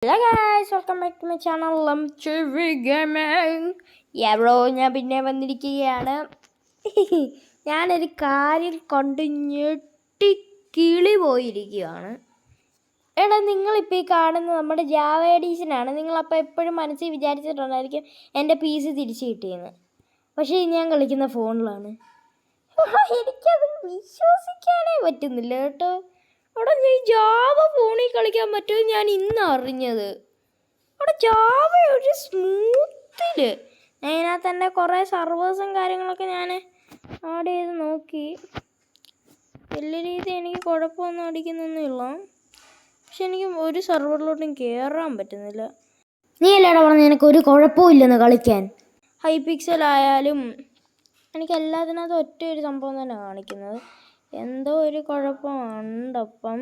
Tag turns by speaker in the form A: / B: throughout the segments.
A: Hello guys, welcome back to my channel ലംചുവി gaming. Bro, ഞാൻ പിന്നെ വന്നിരിക്കുകയാണ്. ഞാനൊരു കാര്യം കൊണ്ട് ഞെട്ടി കിളി പോയിരിക്കുകയാണ്. എടാ, നിങ്ങളിപ്പോൾ ഈ കാണുന്നത് നമ്മുടെ ജാവ എഡീഷനാണ്. നിങ്ങളപ്പോൾ എപ്പോഴും മനസ്സിൽ വിചാരിച്ചിട്ടുണ്ടായിരിക്കും എൻ്റെ PC തിരിച്ചു കിട്ടിയെന്ന്. പക്ഷേ ഞാൻ കളിക്കുന്ന ഫോണിലാണ്. എനിക്കത് വിശ്വസിക്കാനേ പറ്റുന്നില്ല കേട്ടോ. അവിടെ ഈ ജാവ ഫോണിൽ കളിക്കാൻ പറ്റുമെന്ന് ഞാൻ ഇന്ന് അറിഞ്ഞത്. അവിടെ ജാവ ഒരു സ്മൂത്തിൽ ഞാൻ ഇതിനകത്ത് തന്നെ കുറേ സർവേഴ്സും കാര്യങ്ങളൊക്കെ ഞാൻ ആഡ് ചെയ്ത് നോക്കി. വലിയ രീതിയിൽ എനിക്ക് കുഴപ്പമൊന്നും അടിക്കുന്നൊന്നുമില്ല. പക്ഷെ എനിക്ക് ഒരു സെർവറിലോട്ടും കയറാൻ പറ്റുന്നില്ല. നീ അല്ലേടാ പറഞ്ഞ എനിക്കൊരു കുഴപ്പമില്ലെന്ന് കളിക്കാൻ. ഹൈ പിക്സൽ ആയാലും എനിക്ക് എല്ലാത്തിനകത്തും ഒറ്റ ഒരു സംഭവം തന്നെ കാണിക്കുന്നത്. എന്തോ ഒരു കുഴപ്പമുണ്ടപ്പം.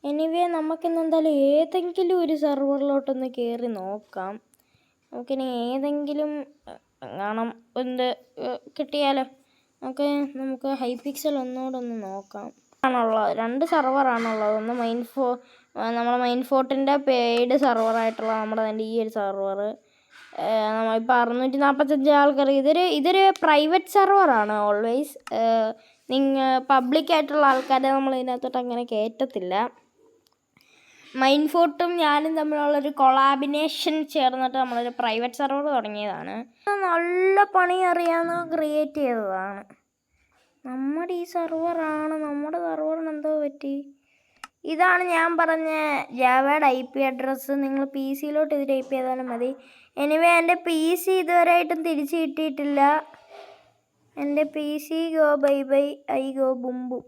A: എനിവേ, നമുക്കിന്ന് എന്തായാലും ഏതെങ്കിലും ഒരു സെർവറിലോട്ടൊന്ന് കയറി നോക്കാം. നമുക്കിനി ഏതെങ്കിലും കാണാം എന്ത് കിട്ടിയാലോ. നമുക്ക് ഹൈ പിക്സൽ ഒന്നുകൂടെ നോക്കാം. ആണുള്ളത് 2 സെർവറാണുള്ളത്. ഒന്ന് നമ്മുടെ മൈൻ ഫോർട്ടിൻ്റെ പെയ്ഡ് സെർവറായിട്ടുള്ള നമ്മുടെ തന്നെ ഈ ഒരു സെർവർ. ഇപ്പോൾ 645 ആൾക്കാർ. ഇതൊരു പ്രൈവറ്റ് സെർവറാണ്. ഓൾവേസ് പബ്ലിക്കായിട്ടുള്ള ആൾക്കാരെ നമ്മൾ ഇതിനകത്തോട്ട് അങ്ങനെ കയറ്റത്തില്ല. മൈൻ ഫോർട്ടും ഞാനും തമ്മിലുള്ളൊരു കൊളാബിനേഷൻ ചേർന്നിട്ട് നമ്മളൊരു പ്രൈവറ്റ് സെർവർ തുടങ്ങിയതാണ്. നല്ല പണി അറിയാവുന്ന ക്രിയേറ്റ് ചെയ്തതാണ്. നമ്മുടെ ഈ സെർവറാണ്. നമ്മുടെ സെർവറിന് എന്തോ പറ്റി. ഇതാണ് ഞാൻ പറഞ്ഞ ജാവയുടെ IP അഡ്രസ്സ്. നിങ്ങൾ PC-യിലോട്ട് ഇത് ടൈപ്പ് ചെയ്താലും മതി. എനിവേ, എൻ്റെ PC ഇതുവരെയായിട്ടും തിരിച്ച് കിട്ടിയിട്ടില്ല. എൻ്റെ PC go bye bye, I go boom boom.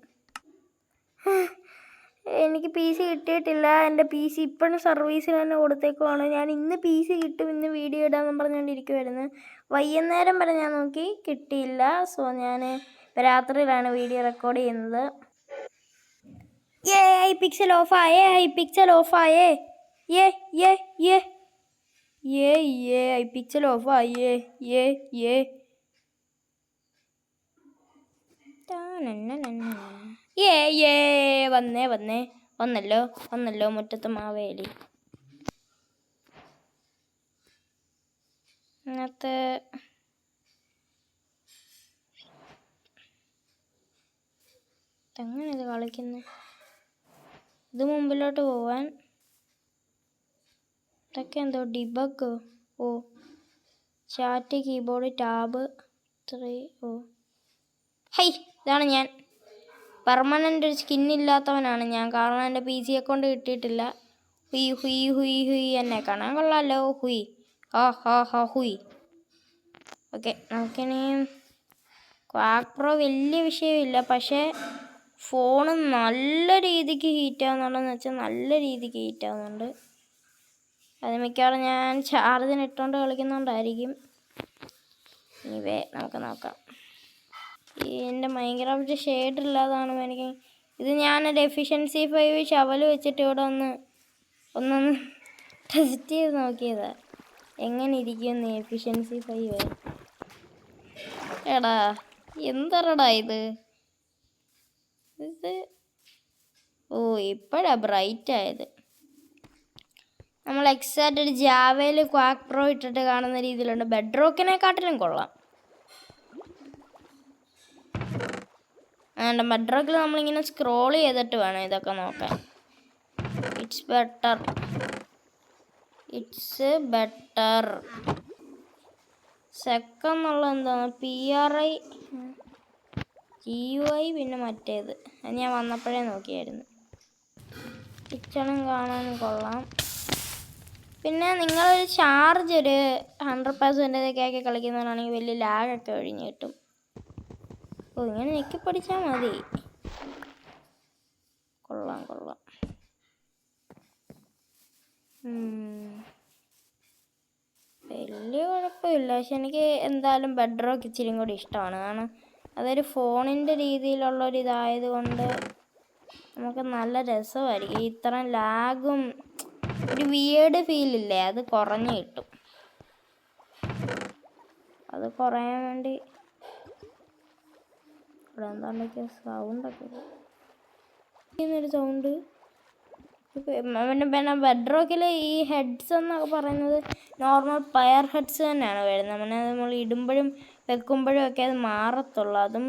A: എനിക്ക് PC കിട്ടിയിട്ടില്ല. എൻ്റെ PC ഇപ്പോഴും സർവീസിൽ തന്നെ കൊടുത്തേക്കുവാണ്. ഞാൻ ഇന്ന് PC കിട്ടും, ഇന്ന് വീഡിയോ ഇടാമെന്ന് പറഞ്ഞുകൊണ്ടിരിക്കുമായിരുന്നു. വൈകുന്നേരം വരെ ഞാൻ നോക്കി, കിട്ടിയില്ല. സോ ഞാൻ ഇപ്പോൾ രാത്രിയിലാണ് വീഡിയോ റെക്കോർഡ് ചെയ്യുന്നത്. ഹൈ പിക്സൽ ഓഫായേ, ഹൈ പിക്സൽ ഓഫായേ, ഹൈ പിക്സൽ ഓഫായേ. വന്നല്ലോ മുറ്റത്ത് മാവേലി. അതിനകത്ത് എങ്ങനെ ഇത് കളിക്കുന്നത്? ഇത് മുമ്പിലോട്ട് പോവാൻ ഇതൊക്കെ എന്തോ debug. Chat, keyboard, tab 3. Hi, ഇതാണ് ഞാൻ. പെർമനൻ്റ് ഒരു സ്കിന്നില്ലാത്തവനാണ് ഞാൻ. കാരണം എൻ്റെ PC അക്കൗണ്ട് കിട്ടിയിട്ടില്ല. ഹുയ് എന്നെ കാണാൻ കൊള്ളാമല്ലോ. ഹുയ്. ഓക്കെ, നമുക്കിനി ക്വാക്ക് പ്രോ വലിയ വിഷയമില്ല. പക്ഷേ ഫോണ് നല്ല രീതിക്ക് ഹീറ്റാവുന്നുണ്ടെന്ന് വെച്ചാൽ നല്ല രീതിക്ക് ഹീറ്റാവുന്നുണ്ട്. അത് മിക്കവാറും ഞാൻ ചാർജിന് ഇട്ടുകൊണ്ട് കളിക്കുന്നുണ്ടായിരിക്കും. ഇവേ നമുക്ക് നോക്കാം. എൻ്റെ മൈൻക്രാഫ്റ്റ് ഷെയ്ഡ് ഇല്ലാതാണ് എനിക്ക്. ഇത് ഞാനൊരു എഫിഷ്യൻസി 5 ഷവൽ വെച്ചിട്ട് ഇവിടെ ഒന്നൊന്ന് ടെസ്റ്റ് ചെയ്ത് നോക്കിയതാണ്. എങ്ങനെ ഇരിക്കുമെന്ന് എഫിഷ്യൻസി 5. എടാ, എന്തരടാ ഇത്? ഇപ്പോഴാണ് ബ്രൈറ്റ് ആയത്. നമ്മൾ എക്സാക്റ്റ് ഒരു ജാവയിൽ ക്വാക്ക് പ്രോ ഇട്ടിട്ട് കാണുന്ന രീതിയിലുണ്ട്. ബെഡ്റോക്കിനെക്കാട്ടിലും കൊള്ളാം. ബെഡ്റോക്കിൽ നമ്മളിങ്ങനെ സ്ക്രോൾ ചെയ്തിട്ട് വേണം ഇതൊക്കെ നോക്കാൻ. It's better. സെക്കെന്നുള്ള എന്താണ് PRI GUI, പിന്നെ മറ്റേത് അത് ഞാൻ വന്നപ്പോഴേ നോക്കിയായിരുന്നു. കിച്ചണും കാണാനും കൊള്ളാം. പിന്നെ നിങ്ങളൊരു ചാർജ് ഒരു 100% ആക്കി കളിക്കുന്നവരാണെങ്കിൽ വലിയ ലാഗൊക്കെ ഒഴിഞ്ഞ് കിട്ടും. ഇങ്ങനെ ഞെക്കി പഠിച്ചാൽ മതി. കൊള്ളാം. വലിയ കുഴപ്പമില്ല. പക്ഷെ എനിക്ക് എന്തായാലും ബെഡ്റോക്ക് ഇച്ചിരി കൂടി ഇഷ്ടമാണ്. കാരണം അതൊരു ഫോണിൻ്റെ രീതിയിലുള്ളൊരിതായത് കൊണ്ട് നമുക്ക് നല്ല രസമായിരിക്കും. ഇത്ര ലാഗും ഒരു വിയേർഡ് ഫീലില്ലേ, അത് കുറഞ്ഞ് കിട്ടും. അത് കുറയാൻ വേണ്ടി ഇവിടെ എന്താണ്ടൊക്കെ സൗണ്ടൊക്കെ ഒരു സൗണ്ട്. പിന്നെ ബെഡ്റോക്കിൽ ഈ ഹെഡ്സ് എന്നൊക്കെ പറയുന്നത് നോർമൽ പ്ലെയർ ഹെഡ്സ് തന്നെയാണ് വരുന്നത്. പിന്നെ നമ്മൾ ഇടുമ്പോഴും വെക്കുമ്പോഴും ഒക്കെ അത് മാറത്തുള്ളൂ. അതും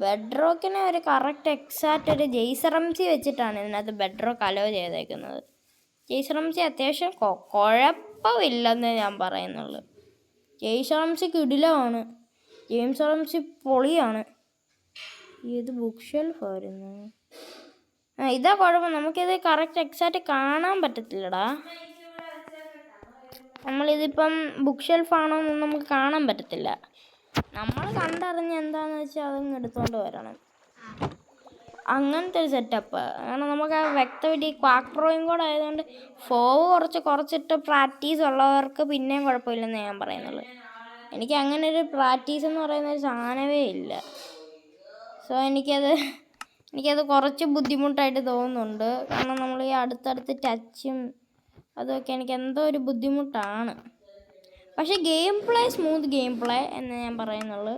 A: ബെഡ്റോക്കിന് ഒരു കറക്റ്റ് എക്സാക്റ്റ് ഒരു ജെയ്സറംസി വെച്ചിട്ടാണ് ഇതിനകത്ത് ബെഡ്റോക്ക് അലോ ചെയ്തേക്കുന്നത്. ജെയ്സറംസി അത്യാവശ്യം കുഴപ്പമില്ലെന്നേ ഞാൻ പറയുന്നുള്ളൂ. ജെയ്സറംസി കിടിലമാണ്, ജെയിംസ് പൊളിയാണ്. ഇത് ബുക്ക് ഷെൽഫ് ആയിരുന്നു. ഇതാ കുഴപ്പം, നമുക്കിത് കറക്റ്റ് എക്സാക്റ്റ് കാണാൻ പറ്റത്തില്ലടാ. നമ്മളിതിപ്പം ബുക്ക് ഷെൽഫാണോ എന്ന് നമുക്ക് കാണാൻ പറ്റത്തില്ല. നമ്മൾ കണ്ടറിഞ്ഞ് എന്താണെന്ന് വെച്ചാൽ അതങ്ങ് എടുത്തുകൊണ്ട് വരണം. അങ്ങനത്തെ ഒരു സെറ്റപ്പ്. കാരണം നമുക്ക് ആ വ്യക്തമായിട്ട് ഈ ക്വാക്ക് പ്രോയും കൂടെ ആയതുകൊണ്ട് കുറച്ചിട്ട് പ്രാക്ടീസ് ഉള്ളവർക്ക് പിന്നെയും കുഴപ്പമില്ലെന്ന് ഞാൻ പറയുന്നുള്ളൂ. എനിക്ക് അങ്ങനെ ഒരു പ്രാക്ടീസ് എന്ന് പറയുന്ന ഒരു സാധനമേ ഇല്ല. സോ എനിക്കത് കുറച്ച് ബുദ്ധിമുട്ടായിട്ട് തോന്നുന്നുണ്ട്. കാരണം നമ്മൾ ഈ അടുത്തടുത്ത് ടച്ചും അതൊക്കെ എനിക്ക് എന്തോ ഒരു ബുദ്ധിമുട്ടാണ്. പക്ഷേ സ്മൂത്ത് ഗെയിം പ്ലേ എന്ന് ഞാൻ പറയുന്നുള്ളൂ.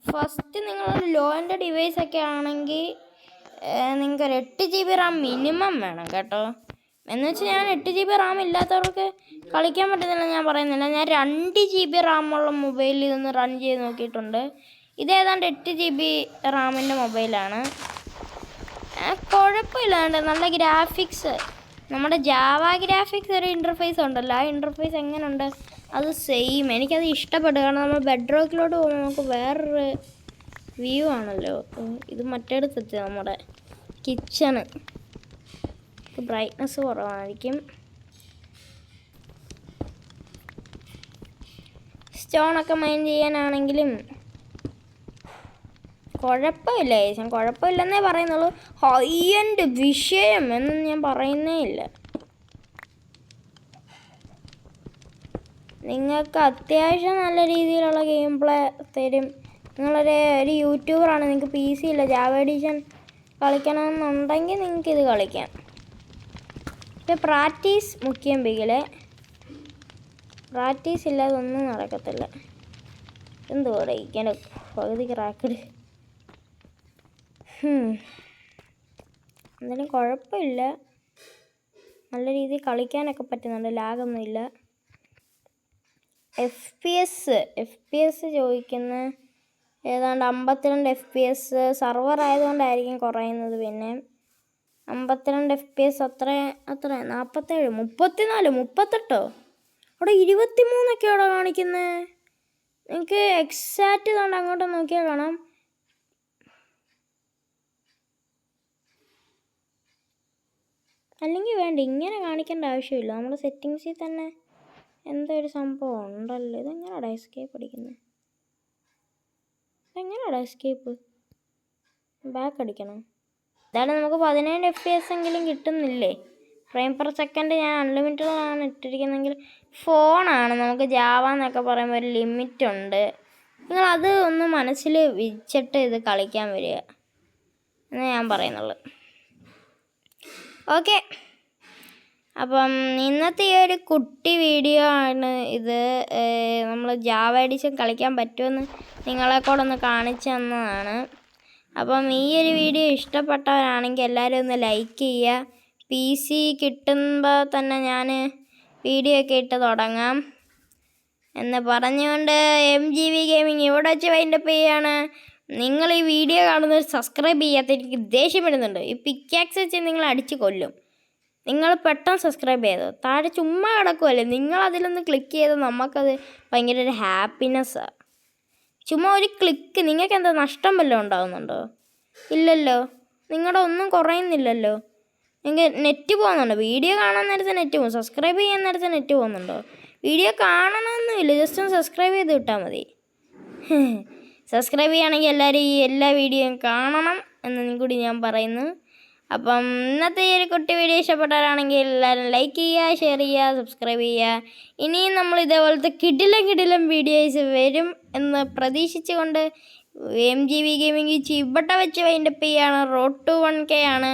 A: ഫസ്റ്റ് നിങ്ങളൊരു ലോ എൻ്റെ ഡിവൈസൊക്കെ ആണെങ്കിൽ നിങ്ങൾക്കൊരു 8 GB റാം മിനിമം വേണം കേട്ടോ. എന്ന് വെച്ചാൽ ഞാൻ 8 GB റാം ഇല്ലാത്തവർക്ക് കളിക്കാൻ പറ്റുന്നില്ല ഞാൻ പറയുന്നില്ല. ഞാൻ 2 GB റാമുള്ള മൊബൈലിൽ ഇതൊന്ന് റൺ ചെയ്ത് നോക്കിയിട്ടുണ്ട്. ഇതേതാണ്ട് 8 GB റാമിൻ്റെ മൊബൈലാണ്. കുഴപ്പമില്ലാണ്ട് നല്ല ഗ്രാഫിക്സ്, നമ്മുടെ ജാവ ഗ്രാഫിക്സ് ഒരു ഇൻ്റർഫേസ് ഉണ്ടല്ലോ, ആ ഇൻ്റർഫേസ് എങ്ങനെയുണ്ട് അത് സെയിം. എനിക്കത് ഇഷ്ടപ്പെട്ടു. കാരണം നമ്മൾ ബെഡ്റോക്കിലോട്ട് പോകുമ്പോൾ നമുക്ക് വേറൊരു വ്യൂ ആണല്ലോ. ഇത് മറ്റേടത്തെത്തി നമ്മുടെ കിച്ചണ്, ബ്രൈറ്റ്നസ് കുറവായിരിക്കും. സ്റ്റോണൊക്കെ മൈൻ ചെയ്യാനാണെങ്കിലും കുഴപ്പമില്ല. ഞാൻ കുഴപ്പമില്ലെന്നേ പറയുന്നുള്ളൂ. ഹൈ എൻഡ് വിഷയം എന്നൊന്നും ഞാൻ പറയുന്നേ ഇല്ല. നിങ്ങൾക്ക് അത്യാവശ്യം നല്ല രീതിയിലുള്ള ഗെയിം പ്ലേ തരും. നിങ്ങളൊരു യൂട്യൂബറാണ്, നിങ്ങൾക്ക് PC ഇല്ല, ജാവ എഡിഷൻ കളിക്കണമെന്നുണ്ടെങ്കിൽ നിങ്ങൾക്കിത് കളിക്കാം. പക്ഷേ പ്രാക്ടീസ് മുഖ്യം ബിഗിലെ, പ്രാക്ടീസ് ഇല്ലാതെ ഒന്നും നടക്കത്തില്ല. എന്തുകൂടെ ഇങ്ങനെ പകുതി ക്രാക്കഡ്. എന്തായാലും കുഴപ്പമില്ല, നല്ല രീതിയിൽ കളിക്കാനൊക്കെ പറ്റുന്നുണ്ട്, ലാഗൊന്നുമില്ല. FPS ചോദിക്കുന്ന ഏതാണ്ട് 52 FPS. സർവർ ആയതുകൊണ്ടായിരിക്കും കുറയുന്നത്. പിന്നെ 52 FPS അത്ര 47, 34, 38, അവിടെ 23 അവിടെ കാണിക്കുന്നത്. എനിക്ക് എക്സാക്റ്റ് ഇതുകൊണ്ട് അങ്ങോട്ട് നോക്കിയാൽ കാണാം. അല്ലെങ്കിൽ വേണ്ട, ഇങ്ങനെ കാണിക്കേണ്ട ആവശ്യമില്ല. നമ്മുടെ സെറ്റിങ്സിൽ തന്നെ എന്തോ ഒരു സംഭവം ഉണ്ടല്ലോ. ഇതെങ്ങനെയാടാ എസ്കേപ്പ് അടിക്കുന്നത്? എസ്കേപ്പ് ബാക്ക് അടിക്കണം. എന്തായാലും നമുക്ക് 17 FPS എങ്കിലും കിട്ടുന്നില്ലേ? ഫ്രെയിം പെർ സെക്കൻഡ് ഞാൻ അൺലിമിറ്റഡാണ് ഇട്ടിരിക്കുന്നതെങ്കിൽ ഫോണാണ്, നമുക്ക് ജാവ എന്നൊക്കെ പറയുമ്പോൾ ഒരു ലിമിറ്റ് ഉണ്ട്. നിങ്ങളത് ഒന്ന് മനസ്സിൽ വെച്ചിട്ട് ഇത് കളിക്കാൻ വരിക എന്ന് ഞാൻ പറയുന്നുള്ളൂ. ഓക്കെ, അപ്പം ഇന്നത്തെ ഈ ഒരു കുട്ടി വീഡിയോ ആണ് ഇത്. നമ്മൾ ജാവ എഡിഷൻ കളിക്കാൻ പറ്റുമെന്ന് നിങ്ങളെ കൂടെ ഒന്ന് കാണിച്ചു തന്നതാണ്. അപ്പം ഈ ഒരു വീഡിയോ ഇഷ്ടപ്പെട്ടവരാണെങ്കിൽ എല്ലാവരും ഒന്ന് ലൈക്ക് ചെയ്യുക. PC കിട്ടുമ്പോൾ തന്നെ ഞാൻ വീഡിയോ ഒക്കെ ഇട്ട് തുടങ്ങാം എന്ന് പറഞ്ഞുകൊണ്ട് MGV ഗെയിമിങ് ഇവിടെ വെച്ച് വൈൻഡപ്പ് ചെയ്യുകയാണ്. നിങ്ങൾ ഈ വീഡിയോ കാണുന്നത് സബ്സ്ക്രൈബ് ചെയ്യാത്ത എനിക്ക് ദേഷ്യം വരുന്നുണ്ട്. ഈ പിക്കാക്സ് വെച്ച് നിങ്ങൾ അടിച്ച് കൊല്ലും. നിങ്ങൾ പെട്ടെന്ന് സബ്സ്ക്രൈബ് ചെയ്തോ. താഴെ ചുമ്മാ കിടക്കുമല്ലേ, നിങ്ങളതിലൊന്ന് ക്ലിക്ക് ചെയ്ത് നമുക്കത് ഭയങ്കര ഒരു ഹാപ്പിനെസ്സാണ്. ചുമ്മാ ഒരു ക്ലിക്ക്, നിങ്ങൾക്ക് എന്താ നഷ്ടം വല്ലതും ഉണ്ടാകുന്നുണ്ടോ? ഇല്ലല്ലോ, നിങ്ങളുടെ ഒന്നും കുറയുന്നില്ലല്ലോ. നിങ്ങൾക്ക് നെറ്റ് പോകുന്നുണ്ടോ? വീഡിയോ കാണാൻ നേരത്തെ നെറ്റ് പോകും, സബ്സ്ക്രൈബ് ചെയ്യാൻ നേരത്തെ നെറ്റ് പോകുന്നുണ്ടോ? വീഡിയോ കാണണമെന്നില്ല, ജസ്റ്റ് ഒന്ന് സബ്സ്ക്രൈബ് ചെയ്ത് വിട്ടാൽ മതി. സബ്സ്ക്രൈബ് ചെയ്യുകയാണെങ്കിൽ എല്ലാവരും ഈ എല്ലാ വീഡിയോയും കാണണം എന്നും കൂടി ഞാൻ പറയുന്നു. അപ്പം ഇന്നത്തെ ഈ ഒരു കുട്ടി വീഡിയോ ഇഷ്ടപ്പെട്ടവരാണെങ്കിൽ എല്ലാവരും ലൈക്ക് ചെയ്യുക, ഷെയർ ചെയ്യുക, സബ്സ്ക്രൈബ് ചെയ്യുക. ഇനിയും നമ്മൾ ഇതേപോലത്തെ കിടിലം വീഡിയോസ് വരും എന്ന് പ്രതീക്ഷിച്ചുകൊണ്ട് MGV ഗെയിമിംഗ് ഇവിടെ വെച്ച് വൈൻഡപ്പ് ചെയ്യുകയാണ്. റോഡ് ടു 1K ആണ്.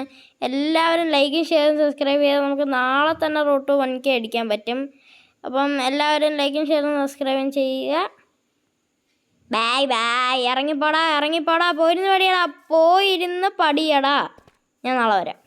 A: എല്ലാവരും ലൈക്കും ഷെയറും സബ്സ്ക്രൈബ് ചെയ്താൽ നമുക്ക് നാളെ തന്നെ റോഡ് ടു 1K അടിക്കാൻ പറ്റും. അപ്പം എല്ലാവരും ലൈക്കും ഷെയറും സബ്സ്ക്രൈബും ചെയ്യുക. ബൈ. ഇറങ്ങിപ്പോടാ, പോയിരുന്ന് പടിയടാ, പോയിരുന്ന് പടിയടാ. ഞാൻ നാളെ വരാം.